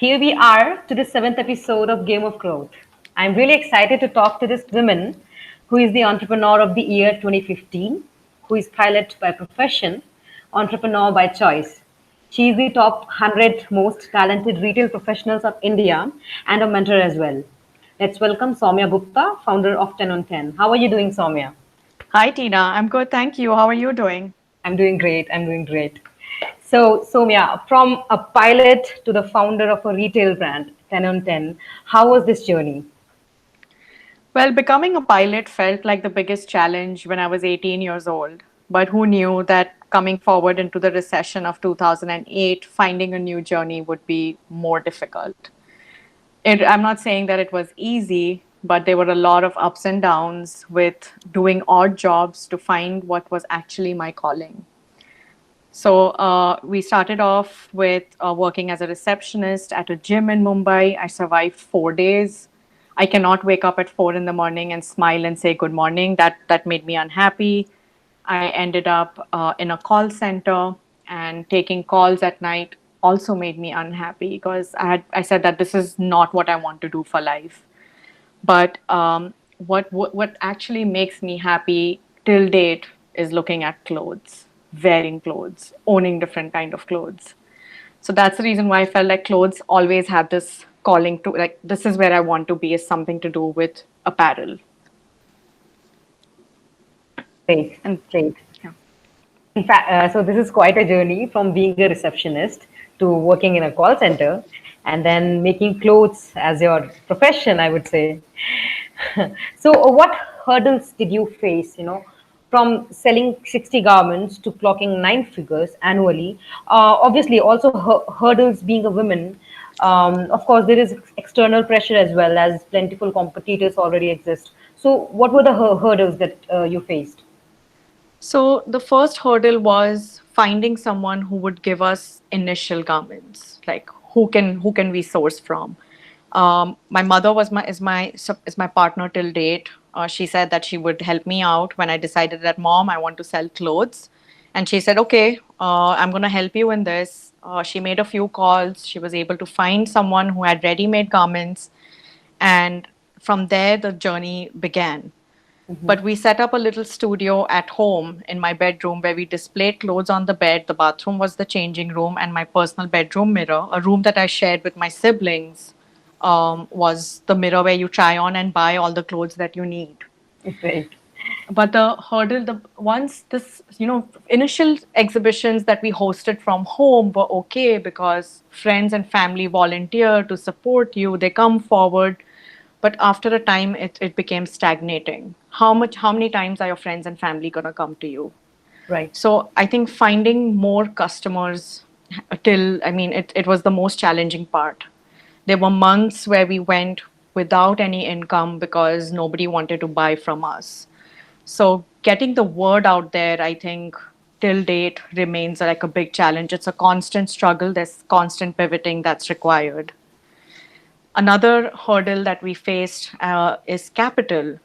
here we are to the seventh episode of Game of Growth. I'm really excited to talk to this woman who is the entrepreneur of the year 2015, who is pilot by profession, entrepreneur by choice. She is the top 100 most talented retail professionals of India and a mentor as well. Let's welcome Soumya Gupta, founder of 10 on 10. How are you doing, Soumya? Hi, Tina. I'm good. Thank you. How are you doing? I'm doing great. I'm doing great. So, Soumya, from a pilot to the founder of a retail brand, 10 on 10, how was this journey? Well, becoming a pilot felt like the biggest challenge when I was 18 years old. But who knew that coming forward into the recession of 2008, finding a new journey would be more difficult? I'm not saying that it was easy, but there were a lot of ups and downs with doing odd jobs to find what was actually my calling. So we started off with working as a receptionist at a gym in Mumbai. I survived 4 days. I cannot wake up at 4 in the morning and smile and say good morning. That made me unhappy. I ended up in a call center, and taking calls at night also made me unhappy because I said that this is not what I want to do for life. But what actually makes me happy till date is looking at clothes, wearing clothes, owning different kind of clothes. So that's the reason why I felt like clothes always have this calling to, like, this is where I want to be, is something to do with apparel. Great, And great. yeah. In fact, so this is quite a journey from being a receptionist to working in a call center and then making clothes as your profession, I would say. So, what hurdles did you face, from selling 60 garments to clocking nine figures annually? Obviously, also hurdles being a woman. Of course, there is external pressure as well as plentiful competitors already exist. So, what were the hurdles that you faced? So the first hurdle was finding someone who would give us initial garments, like who can we source from. My mother was my partner till date. She said that she would help me out when I decided that, Mom, I want to sell clothes, and she said, okay, I'm going to help you in this. She made a few calls. She was able to find someone who had ready-made garments, and from there the journey began. But we set up a little studio at home in my bedroom where we displayed clothes on the bed. The bathroom was the changing room, and my personal bedroom mirror, a room that I shared with my siblings, was the mirror where you try on and buy all the clothes that you need. Great. But the hurdle, the once this, initial exhibitions that we hosted from home were okay because friends and family volunteer to support you. They come forward, but after a time, it became stagnating. How many times are your friends and family gonna come to you? Right. So I think finding more customers till, I mean, it was the most challenging part. There were months where we went without any income because nobody wanted to buy from us. So getting the word out there, I think, till date remains like a big challenge. It's a constant struggle. There's constant pivoting that's required. Another hurdle that we faced is capital.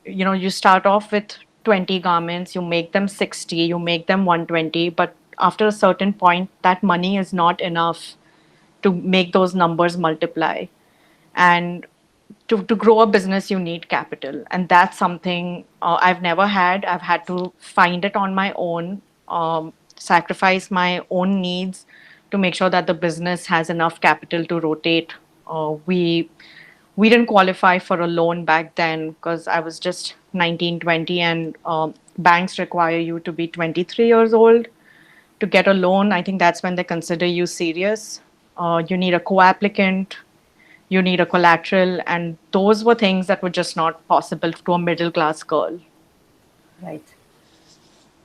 You start off with 20 garments, you make them 60, you make them 120, but after a certain point, that money is not enough to make those numbers multiply. And to grow a business, you need capital. And that's something I've never had. I've had to find it on my own, sacrifice my own needs to make sure that the business has enough capital to rotate. We didn't qualify for a loan back then because I was just 19, 20, and banks require you to be 23 years old to get a loan. I think that's when they consider you serious. You need a co-applicant, you need a collateral, and those were things that were just not possible to a middle class girl. Right.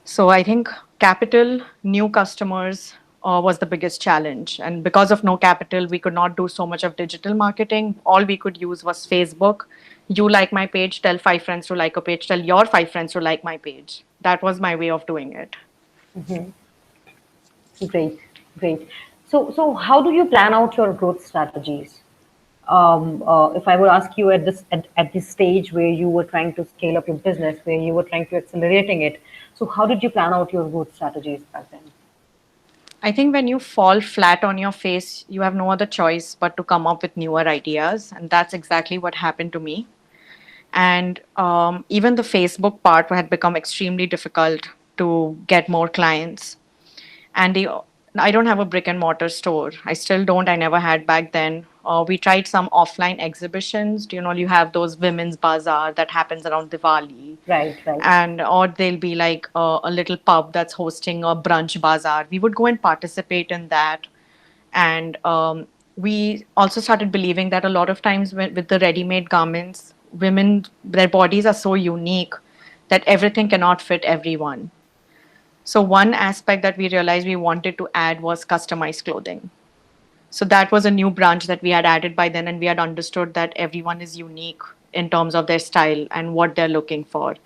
So I think capital, new customers was the biggest challenge. And because of no capital, we could not do so much of digital marketing. All we could use was Facebook. You like my page, tell five friends to like a page, tell your five friends to like my page. That was my way of doing it. Great. Great. So how do you plan out your growth strategies? If I would ask you at this stage where you were trying to scale up your business, where you were trying to accelerating it, so how did you plan out your growth strategies back then? I think when you fall flat on your face, you have no other choice but to come up with newer ideas. And that's exactly what happened to me. And even the Facebook part had become extremely difficult to get more clients. And I don't have a brick and mortar store. I still don't. I never had back then. We tried some offline exhibitions. You know, you have those women's bazaar that happens around Diwali, Right, right. and or there'll be like a little pub that's hosting a brunch bazaar. We would go and participate in that, and we also started believing that a lot of times with the ready-made garments, women, their bodies are so unique that everything cannot fit everyone. So one aspect that we realized we wanted to add was customized clothing. So that was a new branch that we had added by then, and we had understood that everyone is unique in terms of their style and what they're looking for.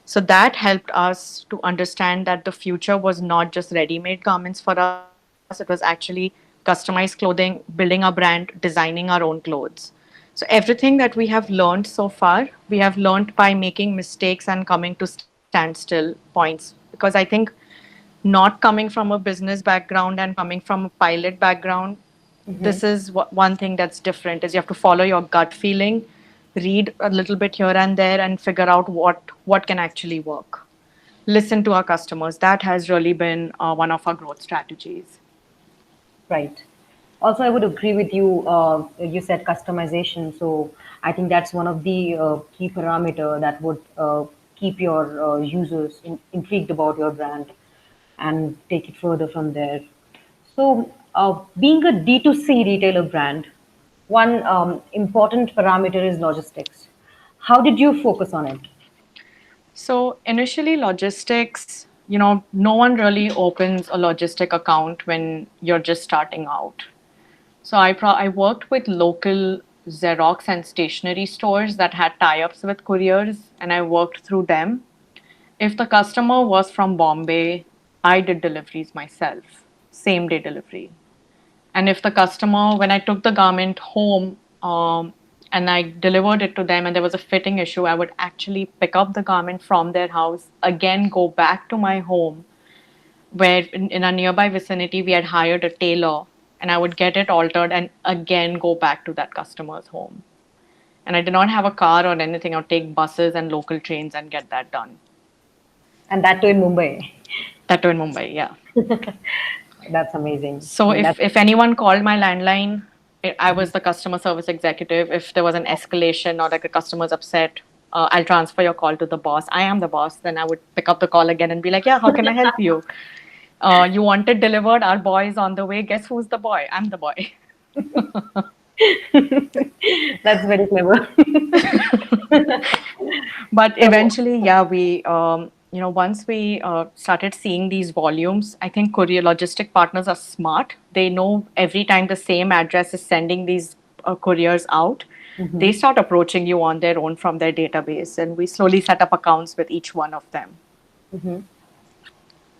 So that helped us to understand that the future was not just ready made garments for us, it was actually customized clothing, building our brand, designing our own clothes. So everything that we have learned so far, we have learned by making mistakes and coming to standstill points. Because I think not coming from a business background and coming from a pilot background, this is one thing that's different is you have to follow your gut feeling, read a little bit here and there, and figure out what can actually work. Listen to our customers. That has really been one of our growth strategies. Right. Also, I would agree with you. You said customization, so I think that's one of the key parameter that would keep your users intrigued about your brand and take it further from there. So, being a D2C retailer brand, one important parameter is logistics. How did you focus on it? So initially, logistics, no one really opens a logistic account when you're just starting out. So I worked with local Xerox and stationery stores that had tie-ups with couriers, and I worked through them. If the customer was from Bombay, I did deliveries myself, same day delivery. And if the customer, when I took the garment home and I delivered it to them and there was a fitting issue, I would actually pick up the garment from their house, again go back to my home, where in a nearby vicinity we had hired a tailor, and I would get it altered and again go back to that customer's home. And I did not have a car or anything. I would take buses and local trains and get that done. And that too in Mumbai. That too in Mumbai, yeah. That's amazing. I So mean, if that's anyone called my landline, I was the customer service executive. If there was an escalation or like the customer's upset, I'll transfer your call to the boss. I am the boss. Then I would pick up the call again and be like, "Yeah, how can I help you? You want it delivered? Our boy is on the way. Guess who's the boy? I'm the boy." that's very clever. But So, eventually, yeah, once we started seeing these volumes, I think courier logistic partners are smart. They know every time the same address is sending these couriers out, they start approaching you on their own from their database, and we slowly set up accounts with each one of them.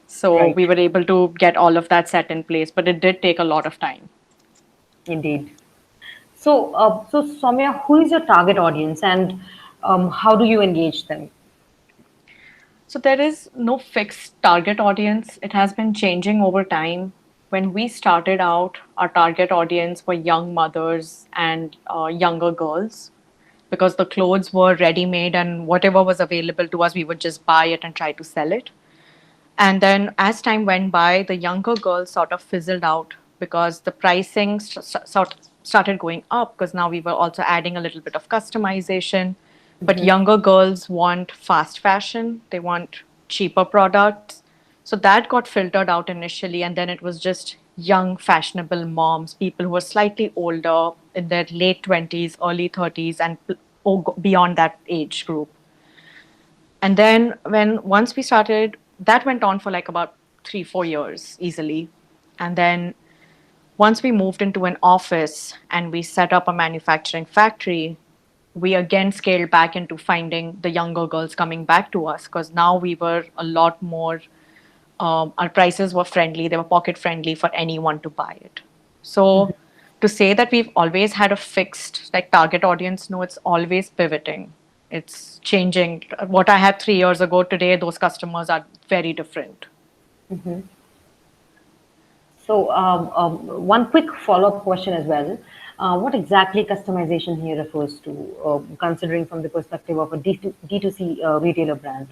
So right, we were able to get all of that set in place, but it did take a lot of time. indeed. So Soumya, who is your target audience and how do you engage them? So there is no fixed target audience. It has been changing over time. When we started out, our target audience were young mothers and younger girls because the clothes were ready made and whatever was available to us, we would just buy it and try to sell it. And then as time went by, the younger girls sort of fizzled out because the pricing sort started going up because now we were also adding a little bit of customization. But younger girls want fast fashion, they want cheaper products. So that got filtered out initially, and then it was just young, fashionable moms, people who were slightly older in their late 20s, early 30s, and beyond that age group. And then when once we started, that went on for like about 3 4 years easily. And then once we moved into an office and we set up a manufacturing factory, we again scaled back into finding the younger girls coming back to us because now we were a lot more, our prices were friendly, they were pocket friendly for anyone to buy it. So to say that we've always had a fixed like target audience, no, it's always pivoting. It's changing. What I had 3 years ago, today those customers are very different. So, one quick follow-up question as well. What exactly customization here refers to, considering from the perspective of a D2C retailer brand?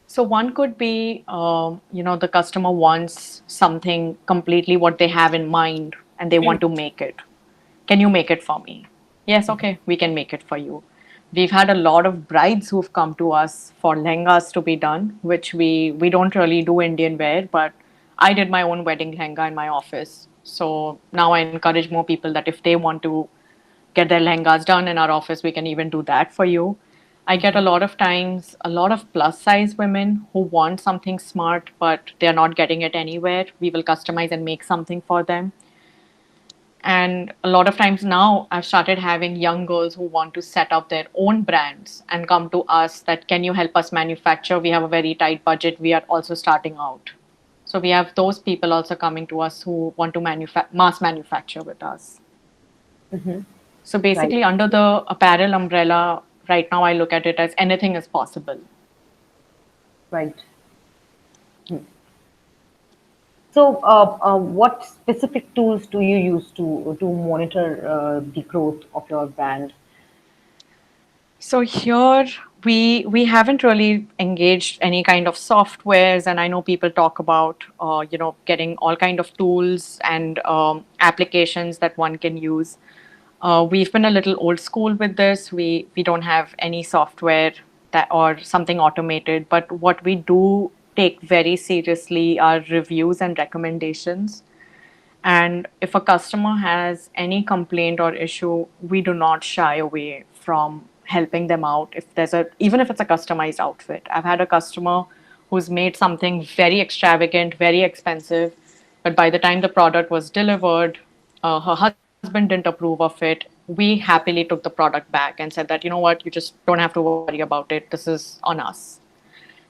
So one could be, the customer wants something completely what they have in mind and they want to make it. Can you make it for me? Yes, okay, we can make it for you. We've had a lot of brides who've come to us for lehengas to be done, which we don't really do Indian wear, but I did my own wedding lehenga in my office. So now I encourage more people that if they want to get their lehengas done in our office, we can even do that for you. I get a lot of times a lot of plus size women who want something smart, but they're not getting it anywhere. We will customize and make something for them. And a lot of times now, I've started having young girls who want to set up their own brands and come to us that can you help us manufacture? We have a very tight budget. We are also starting out. So we have those people also coming to us who want to mass manufacture with us. So Right, basically, under the apparel umbrella, right now I look at it as anything is possible. right. So, what specific tools do you use to monitor the growth of your brand? So here we haven't really engaged any kind of softwares, and I know people talk about getting all kind of tools and applications that one can use. We've been a little old school with this. We don't have any software that or something automated, but what we do take very seriously are reviews and recommendations. And if a customer has any complaint or issue, we do not shy away from helping them out. If there's a, even if it's a customized outfit, I've had a customer who's made something very extravagant, very expensive, but by the time the product was delivered, her husband didn't approve of it. We happily took the product back and said that, you know what, you just don't have to worry about it. This is on us.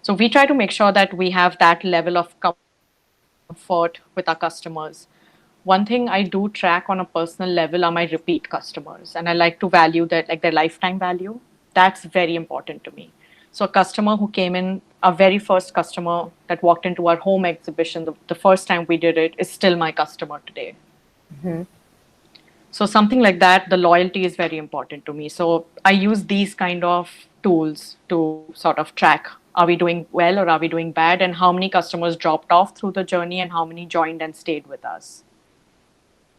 So we try to make sure that we have that level of comfort with our customers. One thing I do track on a personal level are my repeat customers, and I like to value that, like their lifetime value. That's very important to me. So, a customer who came in, our very first customer that walked into our home exhibition, the first time we did it, is still my customer today. So, something like that, the loyalty is very important to me. So, I use these kind of tools to sort of track, are we doing well or are we doing bad, and how many customers dropped off through the journey and how many joined and stayed with us.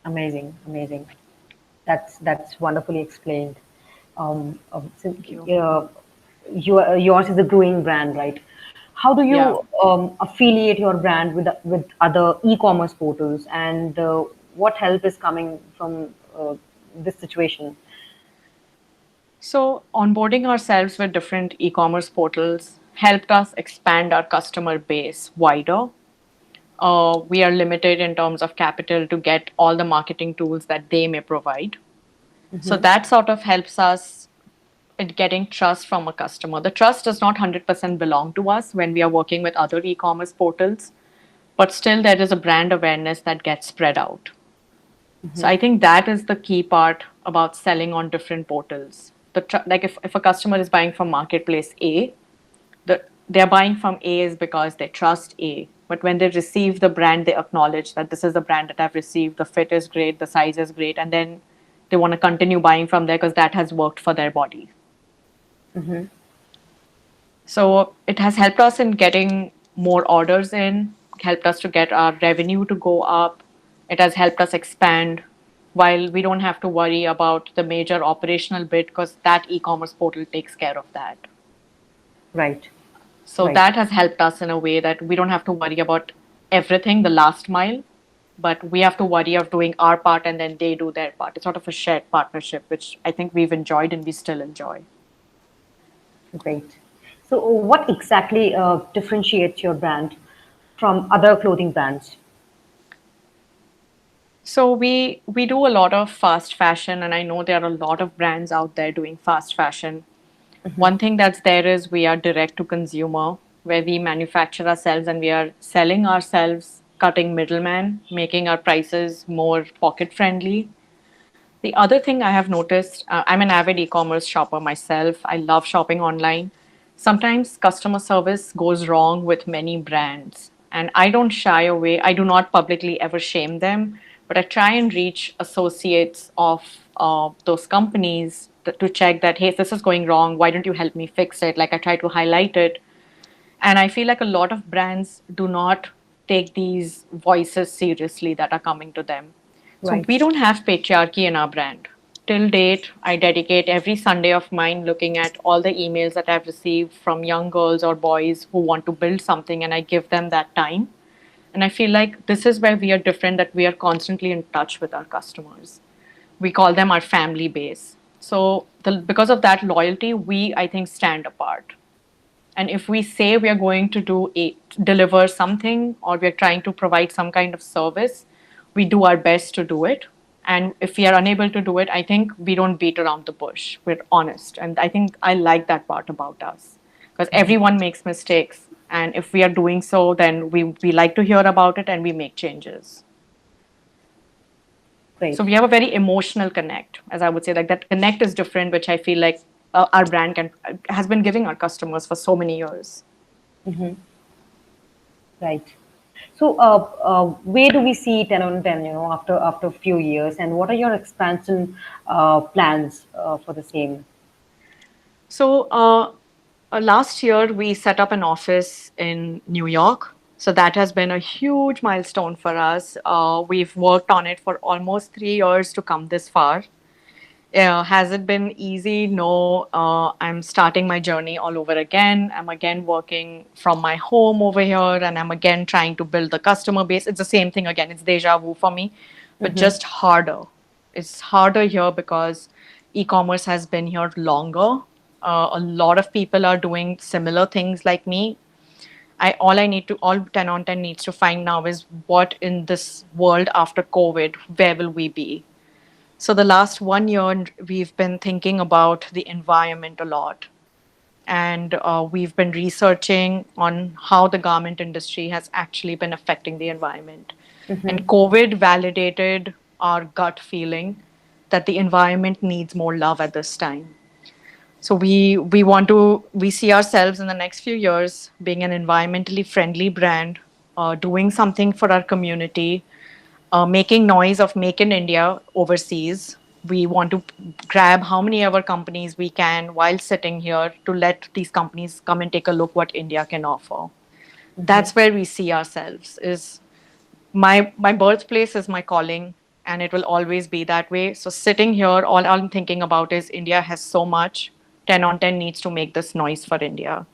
Amazing, amazing. That's wonderfully explained. So, Thank you. yours is a growing brand, right? How do Yeah. you affiliate your brand with other e-commerce portals, and what help is coming from this situation? So, onboarding ourselves with different e commerce portals helped us expand our customer base wider. We are limited in terms of capital to get all the marketing tools that they may provide. So, that sort of helps us in getting trust from a customer. The trust does not 100% belong to us when we are working with other e commerce portals, but still, there is a brand awareness that gets spread out. So I think that is the key part about selling on different portals. Like if a customer is buying from marketplace A, they're buying from A is because they trust A. But when they receive the brand, they acknowledge that this is the brand that I've received. The fit is great, the size is great, and then they want to continue buying from there because that has worked for their body. So it has helped us in getting more orders in, helped us to get our revenue to go up. It has helped us expand while we don't have to worry about the major operational bit because that e-commerce portal takes care of that. Right, So right. that has helped us in a way that we don't have to worry about everything, the last mile, but we have to worry of doing our part and then they do their part. It's sort of a shared partnership, which I think we've enjoyed and we still enjoy. Great. So, what exactly differentiates your brand from other clothing brands? So we do a lot of fast fashion, and I know there are a lot of brands out there doing fast fashion. One thing that's there is we are direct to consumer, where we manufacture ourselves and we are selling ourselves, cutting middleman, making our prices more pocket friendly. The other thing I have noticed, I'm an avid e-commerce shopper myself. I love shopping online. Sometimes customer service goes wrong with many brands, And I don't shy away. I do not publicly ever shame them, but I try and reach associates of those companies to check that, hey, this is going wrong. Why don't you help me fix it? Like I try to highlight it. And I feel like a lot of brands do not take these voices seriously that are coming to them. So Right. we don't have patriarchy in our brand. Till date, I dedicate every Sunday of mine looking at all the emails that I've received from young girls or boys who want to build something, and I give them that time. And I feel like this is where we are different, that we are constantly in touch with our customers. We call them our family base. So because of that loyalty, we, I think, stand apart. And if we say we are going to deliver something, or we are trying to provide some kind of service, we do our best to do it. And if we are unable to do it, I think we don't beat around the bush. We're honest. And I think I like that part about us, because everyone makes mistakes. And if we are doing so, then we like to hear about it and we make changes. So Great. we have a very emotional connect, as I would say. Like that connect is different, which I feel like our brand has been giving our customers for so many years. Right. So, where do we see 10 on 10, after a few years, and what are your expansion plans for the same? So last year we set up an office in New York. So that has been a huge milestone for us. We've worked on it for almost 3 years to come this far. Has it been easy? No. I'm starting my journey all over again. I'm again working from my home over here, and I'm again trying to build the customer base. It's the same thing again. It's deja vu for me, but just harder. It's harder here because e commerce has been here longer. A lot of people are doing similar things like me. All 10 on 10 needs to find now is what in this world after COVID, where will we be? So the last 1 year, we've been thinking about the environment a lot, and we've been researching on how the garment industry has actually been affecting the environment. And COVID validated our gut feeling that the environment needs more love at this time. So we see ourselves in the next few years being an environmentally friendly brand, doing something for our community, making noise of Make in India overseas. We want to grab how many ever companies we can while sitting here to let these companies come and take a look what India can offer. That's where we see ourselves. Is my birthplace is my calling, and it will always be that way. So sitting here, all I'm thinking about is India has so much. 10 on 10 needs to make this noise for India.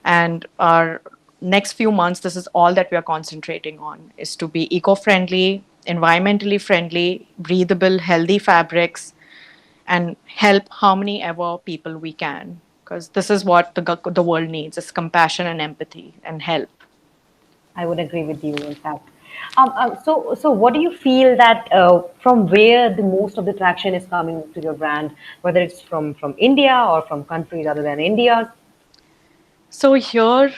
And our next few months, this is all that we are concentrating on, is to be eco-friendly, environmentally friendly, breathable, healthy fabrics, and help how many ever people we can. Because this is what the world needs, is compassion and empathy and help. I would agree with you, in fact. So what do you feel that from where the most of the traction is coming to your brand, whether it's from India or from countries other than India? So here,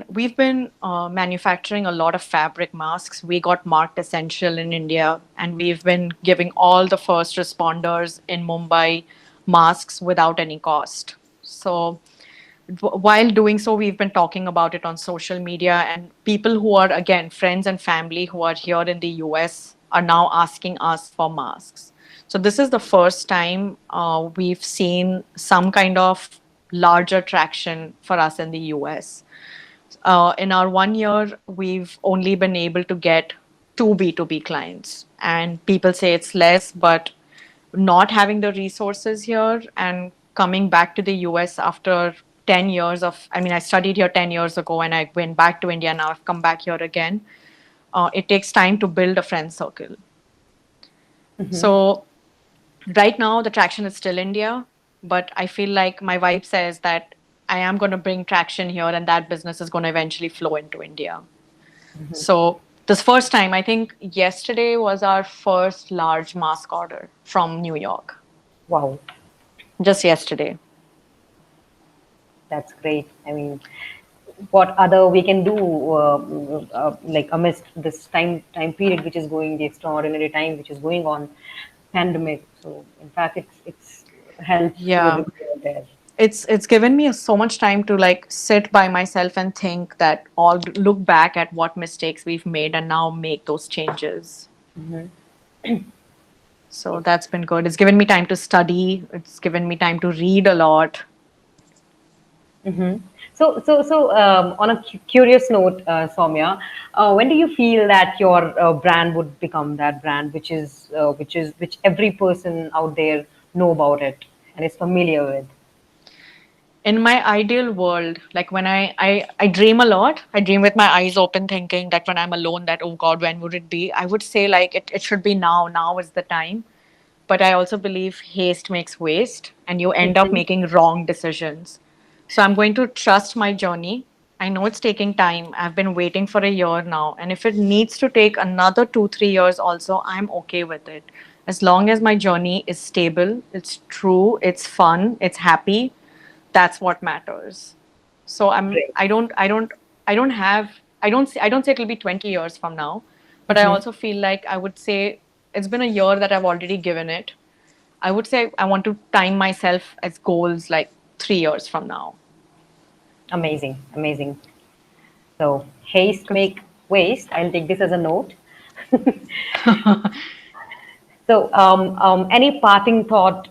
we've been manufacturing a lot of fabric masks. We got marked essential in India, and we've been giving all the first responders in Mumbai masks without any cost. So while doing so, we've been talking about it on social media, and people who are, again, friends and family who are here in the US are now asking us for masks. So this is the first time we've seen some kind of larger traction for us in the US. In our 1 year, we've only been able to get two B2B clients, and people say it's less, but not having the resources here and coming back to the US after 10 years of, I mean, I studied here 10 years ago and I went back to India. Now I've come back here again. It takes time to build a friend circle. So right now the traction is still India, but I feel like my vibe says that I am going to bring traction here, and that business is going to eventually flow into India. So this first time, I think yesterday was our first large mask order from New York. Wow, Just yesterday. that's great. I mean, what other we can do, like amidst this time period which is going, the extraordinary time which is going on, pandemic. So in fact, it's helped to Yeah. everybody out there. It's given me so much time to like sit by myself and think that all look back at what mistakes we've made and now make those changes. So that's been good. It's given me time to study. It's given me time to read a lot. On a curious note, Soumya, when do you feel that your brand would become that brand, which every person out there know about it and is familiar with? In my ideal world, like when I dream a lot, I dream with my eyes open, thinking that when I'm alone, that, oh God, when would it be? I would say like it should be now. Now is the time. But I also believe haste makes waste and you end up Mhm. making wrong decisions. So I'm going to trust my journey. I know it's taking time. I've been waiting for a year now. And if it needs to take another 2, 3 years, also, I'm okay with it. As long as my journey is stable, it's true, it's fun, it's happy, that's what matters. So Great. I don't say it'll be 20 years from now, but I Mhm. also feel like I would say it's been a year that I've already given it. I would say I want to time myself as goals like 3 years from now. Amazing, amazing. So haste 'Cause- make waste. I'll take this as a note. So, any parting thought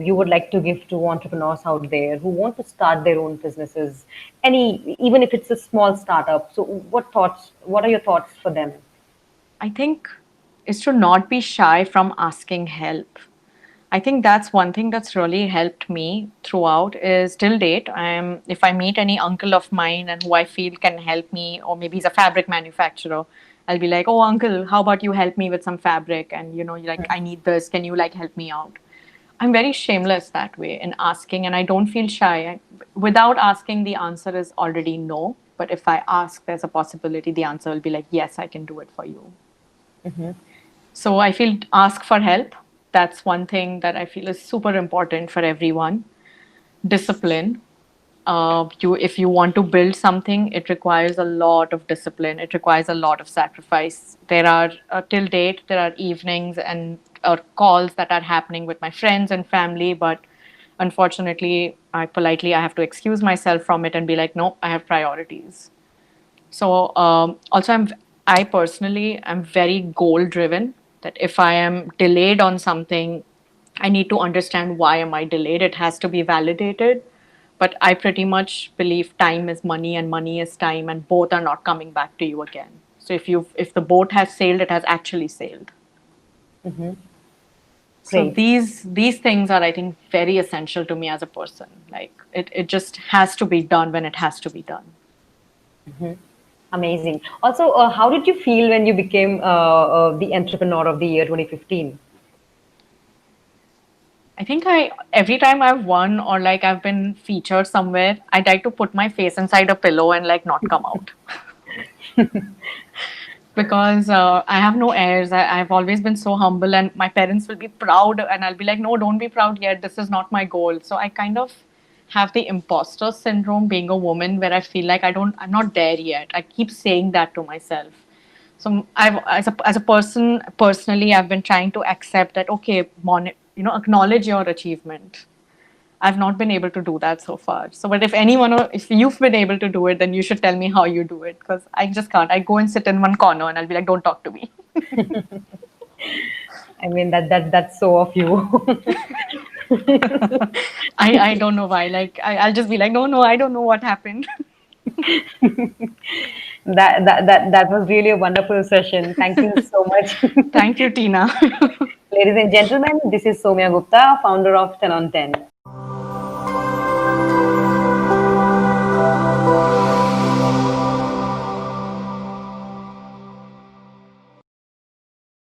you would like to give to entrepreneurs out there who want to start their own businesses? Any, even if it's a small startup. So, what thoughts? What are your thoughts for them? I think is to not be shy from asking help. I think that's one thing that's really helped me throughout is till date. If I meet any uncle of mine and who I feel can help me, or maybe he's a fabric manufacturer, I'll be like, "Oh, uncle, how about you help me with some fabric?" And like, I need this. Can you like help me out? I'm very shameless that way in asking, and I don't feel shy. Without asking, the answer is already no. But if I ask, there's a possibility the answer will be like, "Yes, I can do it for you." So I feel ask for help. That's one thing that I feel is super important for everyone. Discipline. If you want to build something, it requires a lot of discipline. It requires a lot of sacrifice. There are till date there are evenings and calls that are happening with my friends and family, but unfortunately, I have to excuse myself from it and be like, nope, I have priorities. So also, I personally am very goal driven. That if I am delayed on something, I need to understand why am I delayed. It has to be validated. But I pretty much believe time is money and money is time, and both are not coming back to you again. So if the boat has sailed, it has actually sailed. So Great, these things are, I think, very essential to me as a person. Like it just has to be done when it has to be done. amazing. Also, how did you feel when you became the entrepreneur of the year 2015? I think I every time I've won or like I've been featured somewhere, I like to put my face inside a pillow and like not come out because I have no airs. I've always been so humble, and my parents will be proud, and I'll be like, no, don't be proud yet. This is not my goal. So I kind of have the imposter syndrome being a woman, where I feel like I'm not there yet. I keep saying that to myself. So as a person, personally, I've been trying to accept that, okay, acknowledge your achievement. I've not been able to do that so far. So, but if you've been able to do it, then you should tell me how you do it because I just can't. I go and sit in one corner and I'll be like, don't talk to me. I mean that's so of you. I don't know why. Like, I'll just be like, no, I don't know what happened. That was really a wonderful session. Thank you so much. Thank you, Tina. Ladies and gentlemen, this is Soumya Gupta, founder of 10 on 10.